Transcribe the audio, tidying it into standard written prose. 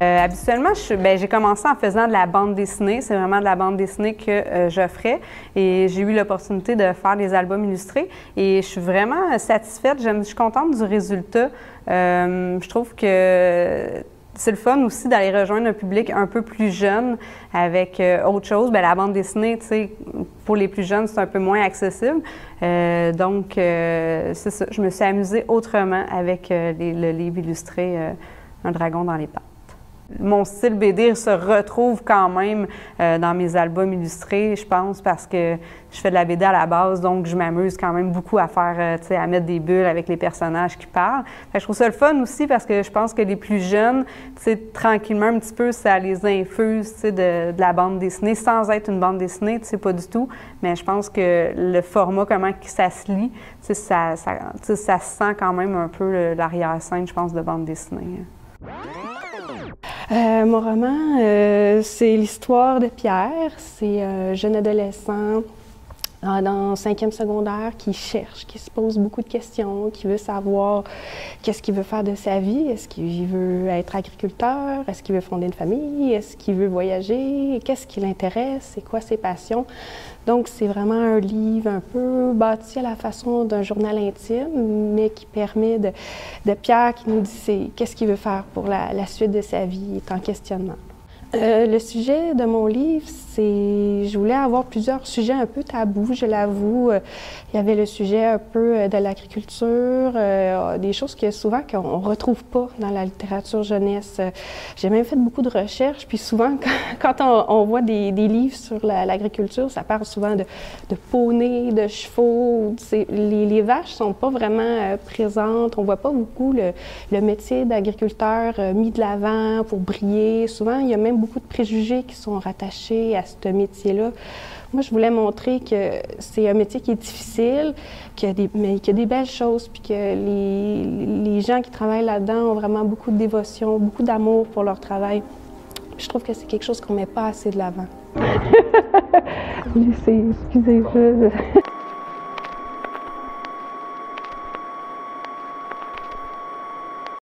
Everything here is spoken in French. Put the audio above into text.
Habituellement, j'ai commencé en faisant de la bande dessinée. C'est vraiment de la bande dessinée que j'offrais. Et j'ai eu l'opportunité de faire des albums illustrés. Et je suis vraiment satisfaite. Je suis contente du résultat. Je trouve que c'est le fun aussi d'aller rejoindre un public un peu plus jeune avec autre chose. Bien, la bande dessinée, tu sais, pour les plus jeunes, c'est un peu moins accessible. Donc, c'est ça. Je me suis amusée autrement avec le livre illustré Un dragon dans les pattes. Mon style BD se retrouve quand même dans mes albums illustrés, je pense, parce que je fais de la BD à la base, donc je m'amuse quand même beaucoup à faire, à mettre des bulles avec les personnages qui parlent. Fait que je trouve ça le fun aussi parce que je pense que les plus jeunes, tranquillement un petit peu, ça les infuse de la bande dessinée, sans être une bande dessinée, pas du tout. Mais je pense que le format, comment ça se lit, ça se sent quand même un peu l'arrière-scène, je pense, de bande dessinée. Mon roman, c'est l'histoire de Pierre. C'est un jeune adolescent dans 5e secondaire qui cherche, qui se pose beaucoup de questions, qui veut savoir qu'est-ce qu'il veut faire de sa vie. Est-ce qu'il veut être agriculteur? Est-ce qu'il veut fonder une famille? Est-ce qu'il veut voyager? Qu'est-ce qui l'intéresse? C'est quoi ses passions? Donc, c'est vraiment un livre un peu bâti à la façon d'un journal intime, mais qui permet de Pierre qui nous dit qu'est-ce qu'il veut faire pour la suite de sa vie, il est en questionnement. Le sujet de mon livre, je voulais avoir plusieurs sujets un peu tabous, je l'avoue. Il y avait le sujet un peu de l'agriculture, des choses que souvent qu'on ne retrouve pas dans la littérature jeunesse. J'ai même fait beaucoup de recherches, puis souvent, quand on voit des livres sur l'agriculture, ça parle souvent de poneys, de chevaux. Les vaches ne sont pas vraiment présentes. On ne voit pas beaucoup le métier d'agriculteur mis de l'avant pour briller. Souvent, il y a même beaucoup de préjugés qui sont rattachés à ce métier-là. Moi, je voulais montrer que c'est un métier qui est difficile, mais qu'il y a des belles choses, puis que les gens qui travaillent là-dedans ont vraiment beaucoup de dévotion, beaucoup d'amour pour leur travail. Je trouve que c'est quelque chose qu'on ne met pas assez de l'avant. Excusez-moi.